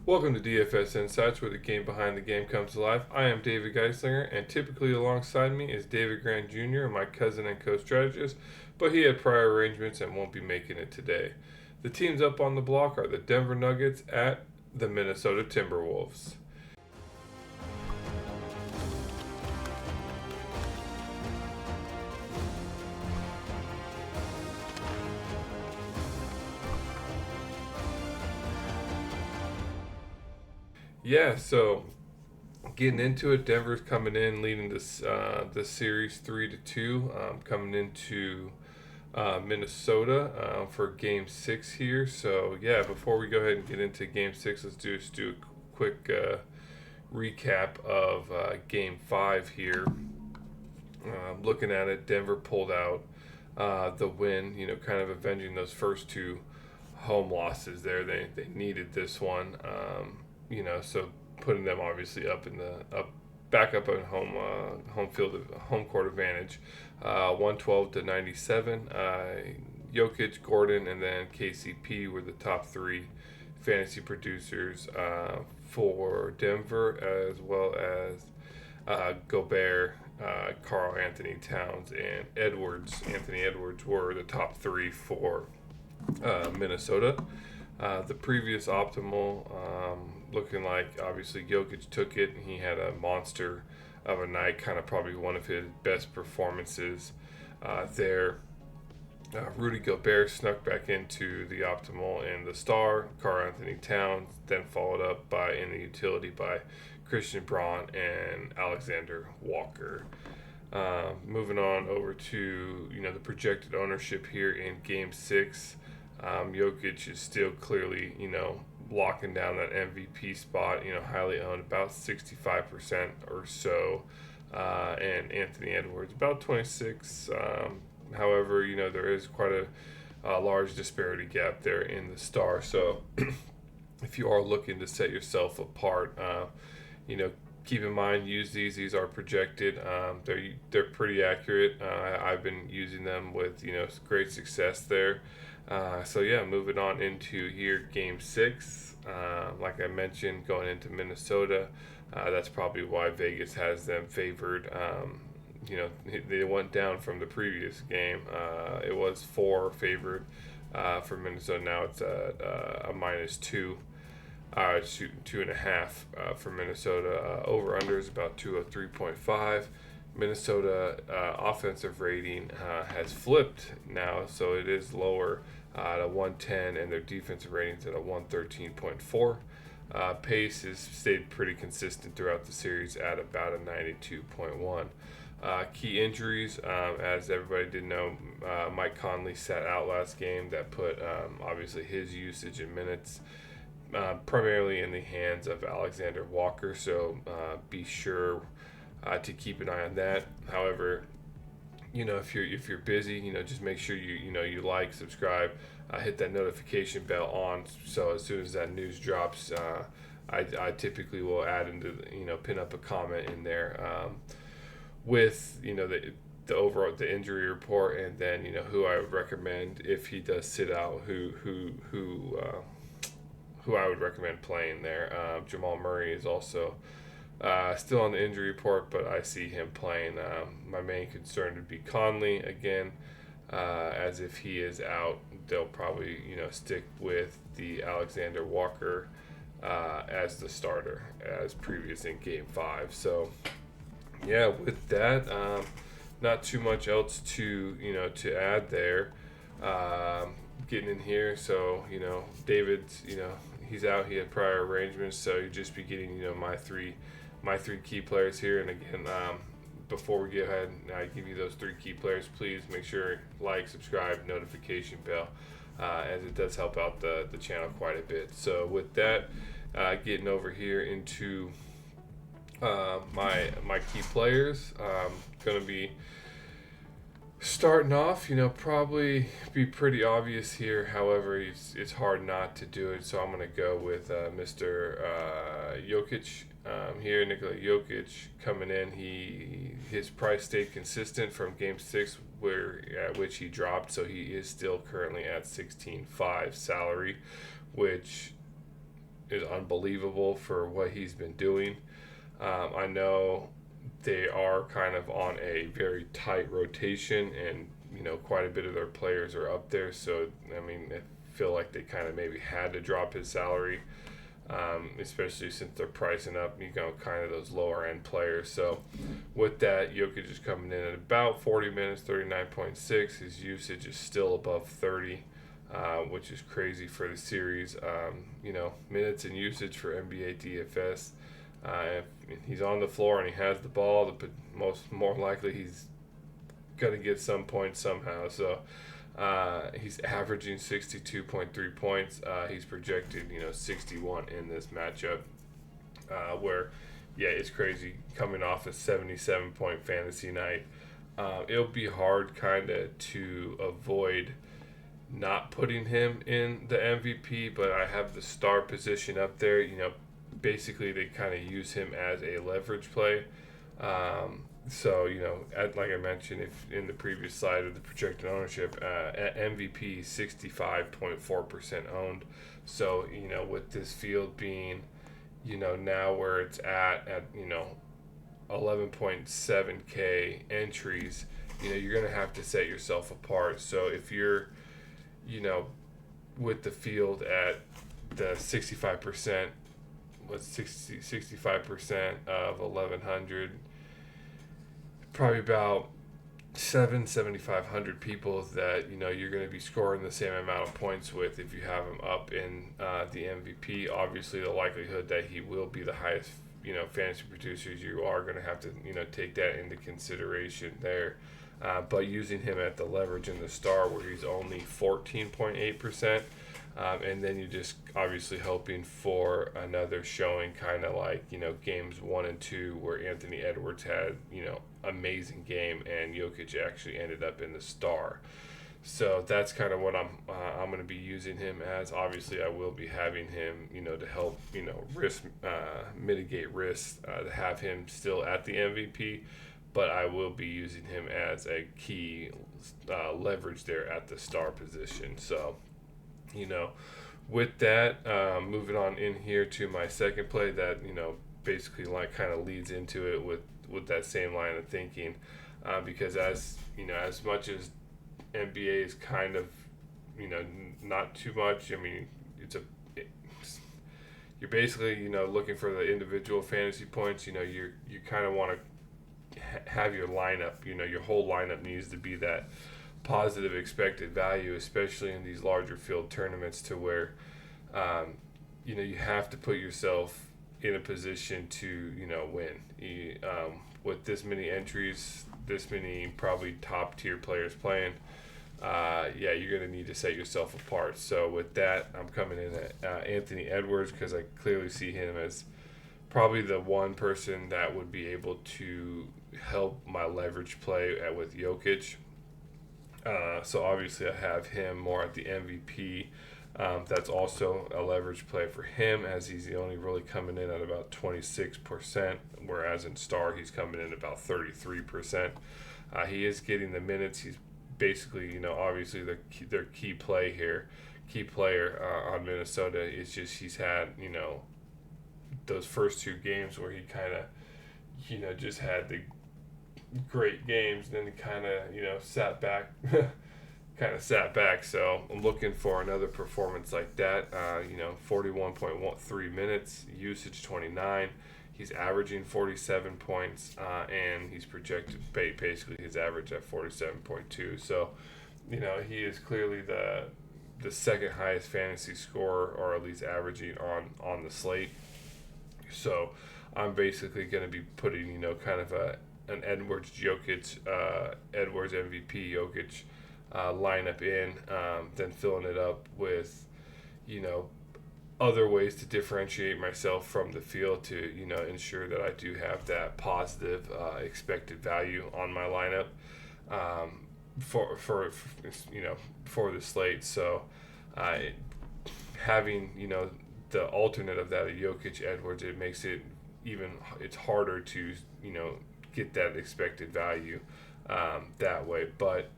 Welcome to DFS Insights, where the game behind the game comes to life. I am David Geislinger, and typically alongside me is David Grant Jr., my cousin and co-strategist, but he had prior arrangements and won't be making it today. The teams up on the block are the Denver Nuggets at the Minnesota Timberwolves. So getting into it, Denver's coming in, leading this series 3-2, coming into Minnesota for Game 6 here. So before we go ahead and get into Game 6, let's do a quick recap of Game 5 here. Looking at it, Denver pulled out the win, kind of avenging those first two home losses there. They needed this one. So putting them obviously back up on home court advantage, 112-97. Jokic, Gordon, and then KCP were the top three fantasy producers for Denver, as well as Gobert, Karl Anthony Towns, and Anthony Edwards were the top three for Minnesota. The previous optimal, looking like obviously Jokic took it. He had a monster of a night, kind of probably one of his best performances there. Rudy Gobert snuck back into the optimal and the star. Karl Anthony Towns then followed up in the utility by Christian Braun and Alexander Walker. Moving on over to the projected ownership here in Game 6. Jokic is still clearly, locking down that MVP spot, highly owned, about 65% or so. And Anthony Edwards, about 26. However, there is quite a large disparity gap there in the star. So if you are looking to set yourself apart, keep in mind, use these. These are projected. They're pretty accurate. I've been using them with, great success there. Moving on into here, Game 6. Like I mentioned, going into Minnesota, that's probably why Vegas has them favored. They went down from the previous game. It was 4 favored for Minnesota. Now it's a -2. 2.5 for Minnesota. Over under is about 203.5. Minnesota offensive rating has flipped now, so it is lower at a 110, and their defensive ratings at a 113.4. Pace has stayed pretty consistent throughout the series at about a 92.1. Key injuries, as everybody did know, Mike Conley sat out last game. That put obviously his usage in minutes primarily in the hands of Alexander Walker, so be sure to keep an eye on that. However, if you're busy, just make sure you like, subscribe, hit that notification bell on, so as soon as that news drops, I typically will add into pin up a comment in there with the overall the injury report, and then who I would recommend if he does sit out, who I would recommend playing there. Jamal Murray is also still on the injury report, but I see him playing. My main concern would be Conley again, as if he is out, they'll probably stick with the Alexander Walker as the starter, as previous in Game 5. So with that, not too much else to add there. Getting in here, so David's he's out. He had prior arrangements, so you just be getting my three key players here. And again, before we go ahead and I give you those 3 key players, please make sure like, subscribe, notification bell, as it does help out the channel quite a bit. So with that, getting over here into my key players, going to be starting off, probably be pretty obvious here. However, it's hard not to do it, so I'm going to go with Mr. Jokic here. Nikola Jokic coming in. His price stayed consistent from Game 6, which he dropped, so he is still currently at 16.5 salary, which is unbelievable for what he's been doing. I know they are kind of on a very tight rotation, and quite a bit of their players are up there. So I mean, I feel like they kind of maybe had to drop his salary, especially since they're pricing up, kind of those lower end players. So with that, Jokic is coming in at about 40 minutes, 39.6. His usage is still above 30. Which is crazy for the series. Minutes and usage for NBA DFS. If he's on the floor and he has the ball, more likely he's gonna get some points somehow. So he's averaging 62.3 points. He's projected 61 in this matchup. Where it's crazy coming off a 77-point fantasy night. It'll be hard kind of to avoid not putting him in the MVP, but I have the star position up there. Basically they kind of use him as a leverage play. So like I mentioned, if in the previous slide of the projected ownership, at MVP 65.4% owned. So with this field being now where it's at 11.7k entries, you're gonna have to set yourself apart. So if you're with the field at the 65%, 65% of 1100, probably about 7,500 people that you're going to be scoring the same amount of points with if you have him up in the MVP. Obviously, the likelihood that he will be the highest fantasy producers, you are going to have to take that into consideration there. But using him at the leverage in the star where he's only 14.8%, and then you just obviously hoping for another showing, kind of like games 1 and 2 where Anthony Edwards had amazing game and Jokic actually ended up in the star. So that's kind of what I'm going to be using him as. Obviously, I will be having him to help risk mitigate risk to have him still at the MVP. But I will be using him as a key leverage there at the star position. So, with that, moving on in here to my second play that, basically like kind of leads into it with that same line of thinking. Because as much as NBA is kind of, not too much, I mean, you're basically, looking for the individual fantasy points. You kind of want to have your lineup, your whole lineup needs to be that positive expected value, especially in these larger field tournaments, to where you have to put yourself in a position to win. With this many entries, this many probably top tier players playing, you're going to need to set yourself apart. So with that, I'm coming in at Anthony Edwards because I clearly see him as probably the one person that would be able to help my leverage play with Jokic. So obviously I have him more at the MVP. That's also a leverage play for him, as he's the only really coming in at about 26%, whereas in star he's coming in about 33%. He is getting the minutes. He's basically, obviously their key player on Minnesota is just he's had, those first 2 games where he kind of, just had the great games, then he kind of, sat back. So I'm looking for another performance like that. 41.13 minutes, usage 29. He's averaging 47 points, and he's projected basically his average at 47.2. So, he is clearly the second highest fantasy scorer, or at least averaging on the slate. So I'm basically going to be putting, kind of an Edwards Jokic, Edwards MVP Jokic lineup in, then filling it up with, other ways to differentiate myself from the field to, ensure that I do have that positive expected value on my lineup for the slate. So having, the alternate of that, Jokic Edwards, it makes it it's harder to, get that expected value that way. But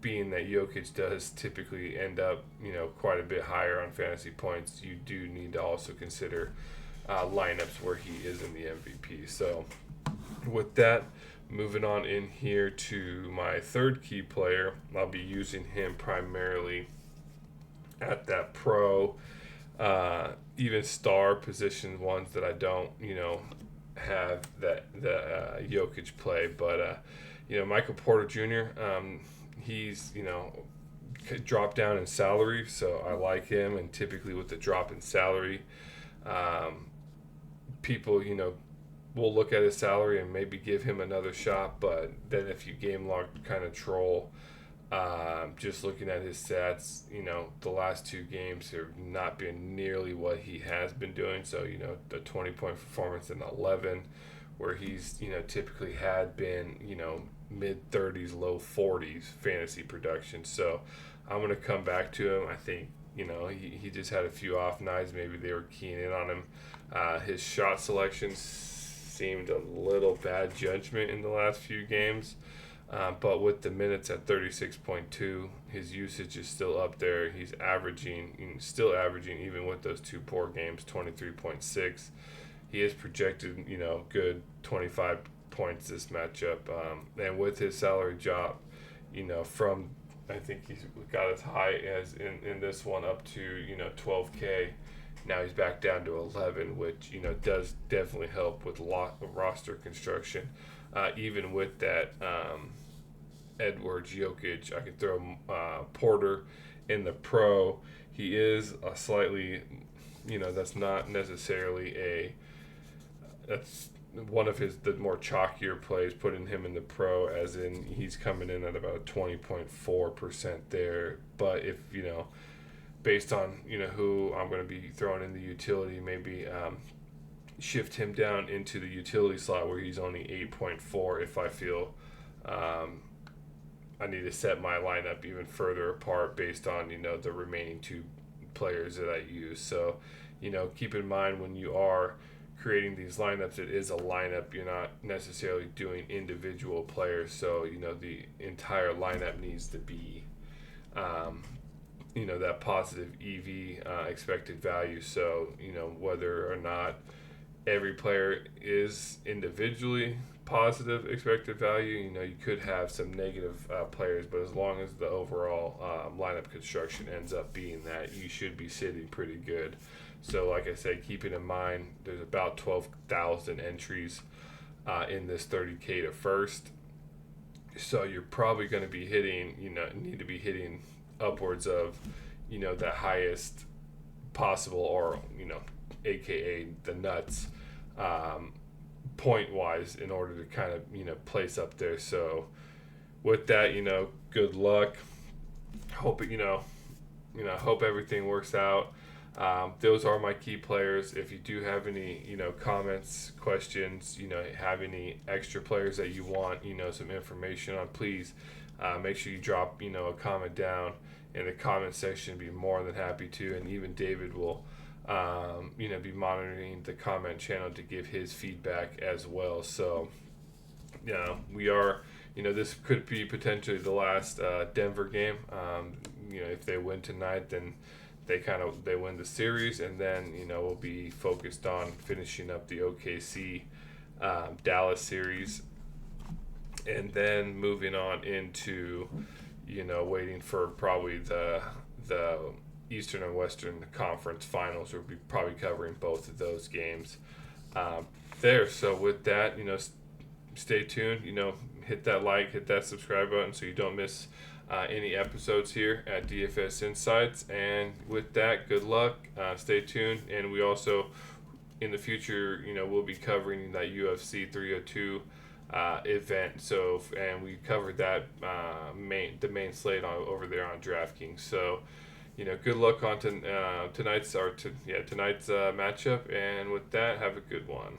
being that Jokic does typically end up, quite a bit higher on fantasy points, you do need to also consider lineups where he is in the MVP. So with that, moving on in here to my third key player, I'll be using him primarily at that pro, even star position ones that I don't, have that the Jokic play. But Michael Porter Jr. He's dropped down in salary, so I like him. And typically with the drop in salary, people will look at his salary and maybe give him another shot. But then if you game log kind of troll, just looking at his stats, the last two games have not been nearly what he has been doing. So, the 20-point performance in 11, where he's, typically had been, mid 30s, low 40s fantasy production. So I'm going to come back to him. I think, he just had a few off nights. Maybe they were keying in on him. His shot selection seemed a little bad judgment in the last few games. But with the minutes at 36.2, his usage is still up there. He's still averaging, even with those two poor games, 23.6. He is projected, good 25 points this matchup. And with his salary drop, from, I think he's got as high as in this one up to, 12K. Now he's back down to 11, which, does definitely help with roster construction. Even with that, Edwards, Jokic, I could throw Porter in the pro. He is a slightly, that's not necessarily that's one of the more chalkier plays, putting him in the pro, as in he's coming in at about 20.4% there. But if, based on, who I'm going to be throwing in the utility, maybe shift him down into the utility slot where he's only 8.4 if I feel I need to set my lineup even further apart based on, the remaining two players that I use. So, keep in mind when you are creating these lineups, it is a lineup. You're not necessarily doing individual players. So, the entire lineup needs to be, that positive EV, expected value. So, whether or not every player is individually positive expected value, you could have some negative players, but as long as the overall lineup construction ends up being that, you should be sitting pretty good. So like I said, keeping in mind there's about 12,000 entries in this 30K to first, so you're probably going to be hitting, need to be hitting upwards of, the highest possible, or aka the nuts, point wise, in order to kind of place up there. So with that, good luck. Hope it, hope everything works out. Those are my key players. If you do have any comments, questions, have any extra players that you want some information on, please make sure you drop a comment down in the comment section. Be more than happy to, and even David will be monitoring the comment channel to give his feedback as well. So, we are, this could be potentially the last Denver game. If they win tonight, then they win the series, and then, we'll be focused on finishing up the OKC Dallas series, and then moving on into, waiting for probably the Eastern and Western Conference Finals. We'll be probably covering both of those games there. So with that, stay tuned. Hit that like, hit that subscribe button so you don't miss any episodes here at DFS Insights. And with that, good luck. Stay tuned. And we also, in the future, we'll be covering that UFC 302 event. So, and we covered that the main slate over there on DraftKings. So, good luck on tonight's matchup. And with that, have a good one.